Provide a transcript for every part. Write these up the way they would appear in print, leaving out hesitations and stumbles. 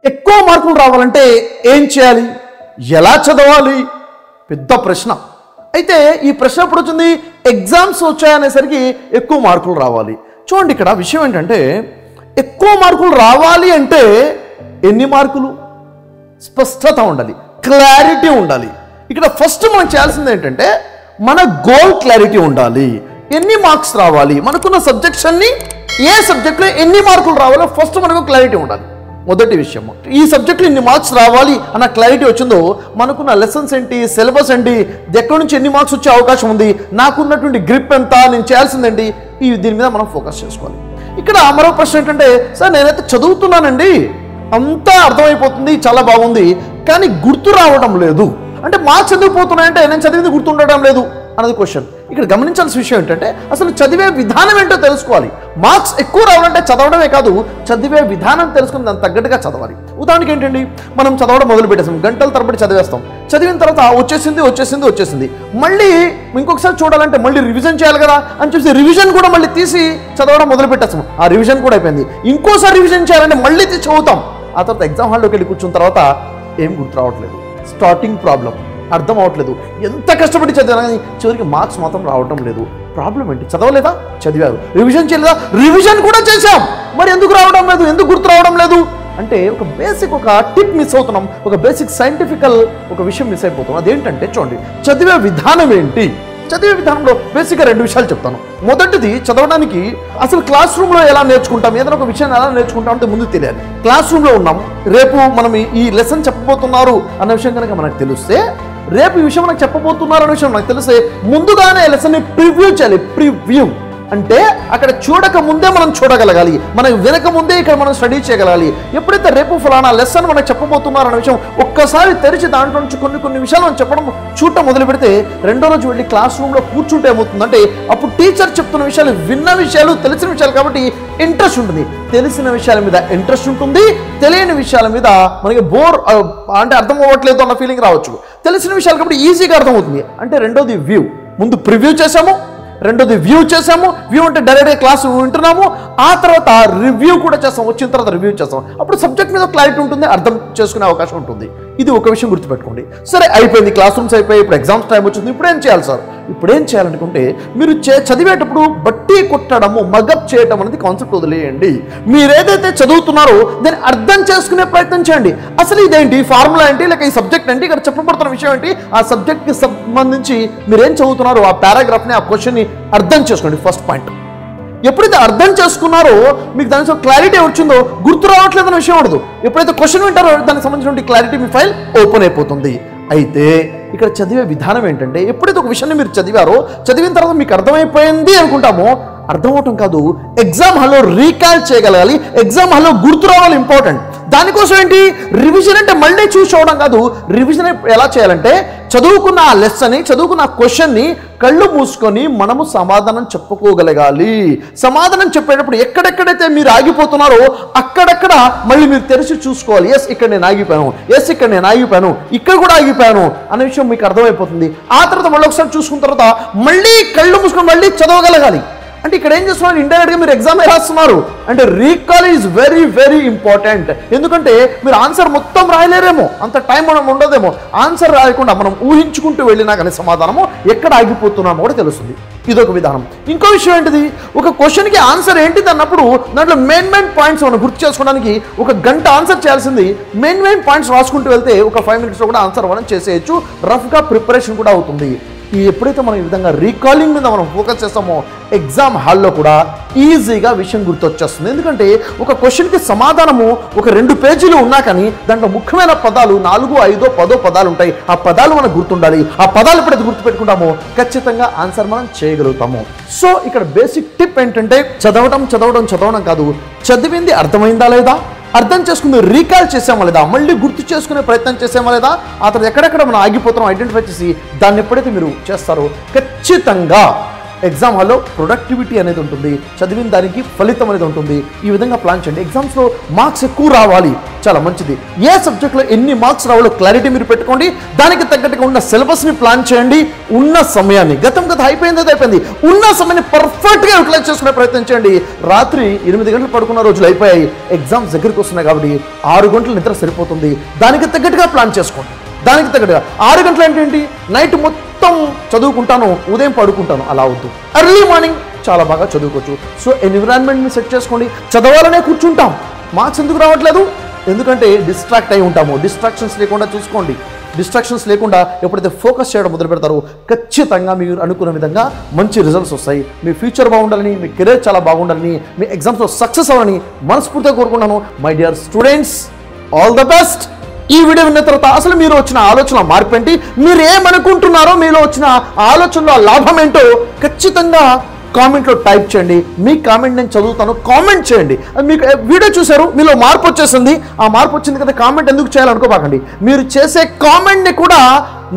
ఎక్కువ మార్కులు రావాలంటే ఏం చేయాలి, ఎలా చదవాలి, పెద్ద ప్రశ్న. అయితే ఈ ప్రశ్న ఎప్పుడు వచ్చింది, ఎగ్జామ్స్ వచ్చాయనేసరికి ఎక్కువ మార్కులు రావాలి. చూడండి, ఇక్కడ విషయం ఏంటంటే ఎక్కువ మార్కులు రావాలి అంటే ఎన్ని మార్కులు, స్పష్టత ఉండాలి, క్లారిటీ ఉండాలి. ఇక్కడ ఫస్ట్ మనం చేయాల్సింది ఏంటంటే మన గోల్ క్లారిటీ ఉండాలి. ఎన్ని మార్క్స్ రావాలి, మనకున్న సబ్జెక్ట్స్ అన్ని ఏ సబ్జెక్ట్లో ఎన్ని మార్కులు రావాలో ఫస్ట్ మనకు క్లారిటీ ఉండాలి. మొదటి విషయం, ఈ సబ్జెక్ట్లో ఇన్ని మార్క్స్ రావాలి అన్న క్లారిటీ వచ్చిందో మనకున్న లెసన్స్ ఏంటి, సిలబస్ ఏంటి, ఎక్కడి నుంచి ఎన్ని మార్క్స్ వచ్చే అవకాశం ఉంది, నాకున్నటువంటి గ్రిప్ ఎంత, నేను చేయాల్సిందేంటి, దీని మీద మనం ఫోకస్ చేసుకోవాలి. ఇక్కడ మరో ప్రశ్న ఏంటంటే, సార్ నేనైతే చదువుతున్నానండి, అంతా అర్థమైపోతుంది, చాలా బాగుంది, కానీ గుర్తు రావడం లేదు అంటే మార్క్స్ ఎందుకు పోతున్నాయంటే నేను చదివింది గుర్తుండడం లేదు అన్నది క్వశ్చన్. ఇక్కడ గమనించాల్సిన విషయం ఏంటంటే అసలు చదివే విధానం ఏంటో తెలుసుకోవాలి. మార్క్స్ ఎక్కువ రావాలంటే చదవడమే కాదు, చదివే విధానం తెలుసుకుని దానికి తగ్గట్టుగా చదవాలి. ఉదాహరణకి ఏంటండి, మనం చదవడం మొదలు పెట్టేస్తాం, గంటల తరబడి చదివేస్తాం, చదివిన తర్వాత వచ్చేసింది మళ్ళీ ఇంకొకసారి చూడాలంటే మళ్ళీ రివిజన్ చేయాలి కదా అని చూసి రివిజన్ కూడా మళ్ళీ తీసి చదవడం మొదలు పెట్టేస్తాం. ఆ రివిజన్ కూడా అయిపోయింది, ఇంకోసారి రివిజన్ చేయాలంటే మళ్ళీ తీసి చదువుతాం. ఆ తర్వాత ఎగ్జామ్ హాల్లోకి వెళ్ళి కూర్చున్న తర్వాత ఏం గుర్తు రావట్లేదు, స్టార్టింగ్ ప్రాబ్లం, అర్థం అవట్లేదు, ఎంత కష్టపడి చదివినా కానీ చివరికి మార్క్స్ మాత్రం రావటం లేదు. ప్రాబ్లం ఏంటి, చదవలేదా, చదివారు, రివిజన్ చేయలేదా, రివిజన్ కూడా చేశాం, మరి ఎందుకు రావడం లేదు, ఎందుకు గుర్తు రావడం లేదు అంటే ఒక బేసిక్ ఒక టిప్ మిస్ అవుతున్నాం, ఒక బేసిక్ సైంటిఫికల్ ఒక విషయం మిస్ అయిపోతున్నాం. అదేంటంటే చూడండి, చదివే విధానం ఏంటి. చదివే విధానంలో బేసిక్గా 2 విషయాలు చెప్తాను. మొదటిది, చదవడానికి అసలు క్లాస్ రూమ్లో ఎలా నేర్చుకుంటాం, ఏదైనా ఒక విషయాన్ని ఎలా నేర్చుకుంటాం అంటే ముందు తెలియాలి. క్లాస్ రూమ్లో ఉన్నాం, రేపు మనం ఈ లెసన్ చెప్పబోతున్నారు అన్న విషయం కనుక మనకు తెలిస్తే, రేపు ఈ విషయం మనకు చెప్పబోతున్నారు అనే విషయం మనకు తెలిస్తే ముందుగానే లెసన్ని ప్రివ్యూ చేయాలి. ప్రివ్యూ అంటే అక్కడ చూడక ముందే మనం చూడగలగాలి, మనకు వెనక ముందే ఇక్కడ మనం స్టడీ చేయగలగాలి. ఎప్పుడైతే రేపు ఫలానా లెసన్ మనకు చెప్పబోతున్నారు అనే విషయం ఒక్కసారి తెరిచి దాంట్లో నుంచి కొన్ని విషయాలు మనం చూడటం మొదలు పెడితే రెండో రోజు వెళ్ళి క్లాస్ రూమ్లో కూర్చుంటే ఏమవుతుందంటే అప్పుడు టీచర్ చెప్తున్న విషయాలు, విన్న విషయాలు, తెలిసిన విషయాలు కాబట్టి ఇంట్రెస్ట్ ఉంటుంది. తెలిసిన విషయాల మీద ఇంట్రెస్ట్ ఉంటుంది, తెలియని విషయాల మీద మనకి బోర్ అంటే అర్థం అవ్వట్లేదు అన్న ఫీలింగ్ రావచ్చు. తెలిసిన విషయాలు కాబట్టి ఈజీగా అర్థమవుతుంది. అంటే రెండోది వ్యూ, ముందు ప్రివ్యూ చేసాము, రెండోది వ్యూ చేసాము. వ్యూ అంటే డైరెక్ట్గా క్లాస్ వింటున్నాము, ఆ తర్వాత రివ్యూ కూడా చేస్తాం, వచ్చిన తర్వాత రివ్యూ చేస్తాం. అప్పుడు సబ్జెక్ట్ మీద క్లారిటీ ఉంటుంది, అర్థం చేసుకునే అవకాశం ఉంటుంది. ఇది ఒక విషయం గుర్తుపెట్టుకోండి. సరే, అయిపోయింది, క్లాస్ రూమ్స్ అయిపోయి, ఇప్పుడు ఎగ్జామ్స్ టైం వచ్చింది, ఇప్పుడు ఏం చేయాలి సార్? ఇప్పుడు ఏం చేయాలనుకుంటే మీరు చదివేటప్పుడు బట్టి కొట్టడము, మగప్ చేయటం అనేది కాన్సెప్ట్ వదిలేయండి. మీరు ఏదైతే చదువుతున్నారో దాన్ని అర్థం చేసుకునే ప్రయత్నం చేయండి. అసలు ఇదేంటి, ఫార్ములా ఏంటి, లేక ఈ సబ్జెక్ట్ ఏంటి, ఇక్కడ చెప్పబడుతున్న విషయం ఏంటి, ఆ సబ్జెక్ట్కి సంబంధించి మీరు ఏం చదువుతున్నారో ఆ పారాగ్రాఫ్ని, ఆ క్వశ్చన్ని అర్థం చేసుకోండి. First point. ఎప్పుడైతే అర్థం చేసుకున్నారో మీకు దానికి క్లారిటీ వచ్చిందో గుర్తు రావట్లేదన్న విషయం ఉండదు. ఎప్పుడైతే క్వశ్చన్ వింటారో దానికి సంబంధించిన క్లారిటీ మీ ఫైల్ ఓపెన్ అయిపోతుంది. అయితే ఇక్కడ చదివే విధానం ఏంటంటే ఎప్పుడైతే ఒక విషయాన్ని మీరు చదివారో, చదివిన తర్వాత మీకు అర్థమైపోయింది అనుకుంటామో, అర్థం అవటం కాదు, ఎగ్జామ్ హాల్లో రీకాల్ చేయగలగాలి, ఎగ్జామ్ హాల్లో గుర్తు రావాలి, ఇంపార్టెంట్. దానికోసం ఏంటి, రివిజన్ అంటే మళ్ళీ చూసుకోవడం కాదు. రివిజన్ ఎలా చేయాలంటే చదువుకున్న ఆ లెసన్ని, చదువుకున్న ఆ క్వశ్చన్ని కళ్ళు మూసుకొని మనము సమాధానం చెప్పుకోగలగాలి. సమాధానం చెప్పేటప్పుడు ఎక్కడెక్కడైతే మీరు ఆగిపోతున్నారో అక్కడక్కడ మళ్ళీ మీరు తెరిచి చూసుకోవాలి. ఎస్, ఇక్కడ నేను ఆగిపోయాను, ఎస్, ఇక్కడ నేను ఆగిపోయాను, ఇక్కడ కూడా ఆగిపోయాను అనే విషయం మీకు అర్థమైపోతుంది. ఆ తర్వాత మళ్ళీ ఒకసారి చూసుకున్న తర్వాత మళ్ళీ కళ్ళు మూసుకొని మళ్ళీ చదవగలగాలి. అంటే ఇక్కడ ఏం చేస్తున్నారు, ఇండైరెక్ట్గా మీరు ఎగ్జామ్ రాస్తున్నారు అంటే recall is very very important. ఎందుకంటే మీరు ఆన్సర్ మొత్తం రాయలేరేమో, అంత టైం మనం ఉండదేమో. ఆన్సర్ రాయకుండా మనం ఊహించుకుంటూ వెళ్ళినా కానీ సమాధానము ఎక్కడ ఆగిపోతున్నామో కూడా తెలుస్తుంది. ఇదొక విధానం. ఇంకో విషయం ఏంటిది, ఒక క్వశ్చన్కి ఆన్సర్ ఏంటిది అన్నప్పుడు దాంట్లో మెయిన్ పాయింట్స్ మనం గుర్తు చేసుకోవడానికి ఒక గంట ఆన్సర్ చేయాల్సింది మెయిన్ పాయింట్స్ రాసుకుంటూ వెళ్తే ఒక 5 minutesలో కూడా ఆన్సర్ మనం చేసేయచ్చు. రఫ్గా ప్రిపరేషన్ కూడా అవుతుంది. ఎప్పుడైతే మనం ఈ విధంగా రీకాలింగ్ మీద మనం ఫోకస్ చేస్తామో ఎగ్జామ్ హాల్లో కూడా ఈజీగా విషయం గుర్తొచ్చేస్తుంది. ఎందుకంటే ఒక క్వశ్చన్కి సమాధానము ఒక 2 పేజీలు ఉన్నా కానీ దాంట్లో ముఖ్యమైన పదాలు 4, 5, 10 పదాలు ఉంటాయి. ఆ పదాలు మనకు గుర్తుండాలి. ఆ పదాలు ఎప్పుడైతే గుర్తుపెట్టుకుంటామో ఖచ్చితంగా ఆన్సర్ మనం చేయగలుగుతాము. సో ఇక్కడ బేసిక్ టిప్ ఏంటంటే చదవడం కాదు, చదివింది అర్థమైందా లేదా, అర్థం చేసుకుని రీకాల్ చేసామా లేదా, మళ్ళీ గుర్తు చేసుకునే ప్రయత్నం చేసామా లేదా, ఆ తర్వాత ఎక్కడెక్కడ మనం ఆగిపోతాం ఐడెంటిఫై చేసి దాన్ని ఎప్పుడైతే మీరు చేస్తారో ఎగ్జామ్ హాల్లో ప్రొడక్టివిటీ అనేది ఉంటుంది, చదివిన దానికి ఫలితం అనేది ఉంటుంది. ఈ విధంగా ప్లాన్ చేయండి. ఎగ్జామ్స్లో మార్క్స్ ఎక్కువ రావాలి, చాలా మంచిది. ఏ సబ్జెక్ట్లో ఎన్ని మార్క్స్ రావాలో క్లారిటీ మీరు పెట్టుకోండి. దానికి తగ్గట్టుగా ఉన్న సిలబస్ని ప్లాన్ చేయండి. ఉన్న సమయాన్ని గతం అయిపోయింది, ఉన్న సమయాన్ని పర్ఫెక్ట్గా యూటిలైజ్ చేసుకునే ప్రయత్నం చేయండి. రాత్రి 8 గంటలు పడుకున్న రోజులు అయిపోయాయి, ఎగ్జామ్స్ దగ్గరికి వస్తున్నాయి కాబట్టి 6 గంటలు నిద్ర సరిపోతుంది. దానికి తగ్గట్టుగా ప్లాన్ చేసుకోండి. దానికి తగ్గట్టుగా 6 గంటలు ఏంటి, నైట్ మొత్తం చదువుకుంటాను, ఉదయం పడుకుంటాను, అలా వద్దు. ఎర్లీ మార్నింగ్ చాలా బాగా చదువుకోవచ్చు. సో ఎన్విరాన్మెంట్ని సెట్ చేసుకోండి. చదవాలనే కూర్చుంటాం, మార్క్స్ ఎందుకు రావట్లేదు? ఎందుకంటే డిస్ట్రాక్ట్ అయి ఉంటాము. డిస్ట్రాక్షన్స్ లేకుండా చూసుకోండి. డిస్ట్రాక్షన్స్ లేకుండా ఎప్పుడైతే ఫోకస్ చేయడం మొదలు పెడతారో ఖచ్చితంగా మీరు అనుకున్న విధంగా మంచి రిజల్ట్స్ వస్తాయి. మీ ఫ్యూచర్ బాగుండాలని, మీ కెరీర్ చాలా బాగుండాలని, మీ ఎగ్జామ్స్లో సక్సెస్ అవ్వాలని మనస్ఫూర్తిగా కోరుకుంటున్నాను. My dear students, all the best. ఈ వీడియో విన్న తర్వాత అసలు మీరు వచ్చిన ఆలోచన మార్పు ఏంటి, మీరు ఏమనుకుంటున్నారో, మీలో వచ్చిన ఆలోచనలో లాభం ఏంటో ఖచ్చితంగా కామెంట్లో టైప్ చేయండి. మీ కామెంట్ నేను చదువుతాను, కామెంట్ చేయండి. మీకు వీడియో చూశారు, మీలో మార్పు వచ్చేసింది, ఆ మార్పు వచ్చింది కదా, కామెంట్ ఎందుకు చేయాలనుకోబాకండి. మీరు చేసే కామెంట్ని కూడా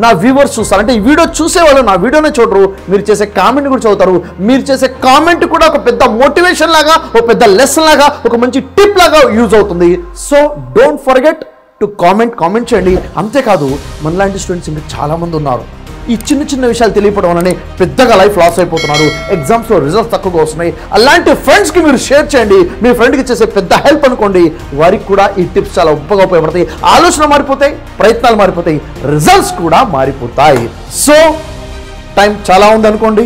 నా వ్యూవర్స్ చూస్తారు. అంటే ఈ వీడియో చూసేవాళ్ళు నా వీడియోనే చూడరు, మీరు చేసే కామెంట్ కూడా చదువుతారు. మీరు చేసే కామెంట్ కూడా ఒక పెద్ద మోటివేషన్ లాగా, ఒక పెద్ద లెసన్ లాగా, ఒక మంచి టిప్ లాగా యూజ్ అవుతుంది. So don't forget to comment చేయండి. అంతేకాదు మనలాంటి స్టూడెంట్స్ ఇంకా చాలామంది ఉన్నారు. ఈ చిన్న విషయాలు తెలియపడం వల్లనే పెద్దగా లైఫ్ లాస్ అయిపోతున్నారు, ఎగ్జామ్స్లో రిజల్ట్స్ తక్కువగా వస్తున్నాయి. అలాంటి ఫ్రెండ్స్కి మీరు షేర్ చేయండి. మీ ఫ్రెండ్కి చేసే పెద్ద హెల్ప్ అనుకోండి. వారికి కూడా ఈ టిప్స్ చాలా గొప్పగా ఉపయోగపడతాయి. ఆలోచన మారిపోతాయి, ప్రయత్నాలు మారిపోతాయి, రిజల్ట్స్ కూడా మారిపోతాయి. సో టైం చాలా ఉంది అనుకోండి,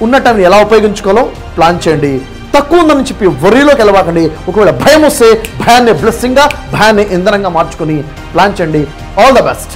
ఉన్న టైంని ఎలా ఉపయోగించుకోవాలో ప్లాన్ చేయండి. తక్కువ ఉందని చెప్పి వరీలోకి వెళ్ళవాకండి. ఒకవేళ భయం వస్తే భయాన్ని బ్లెస్సింగ్గా, భయాన్ని ఇంధనంగా మార్చుకొని ప్లాన్ చేయండి. All the best.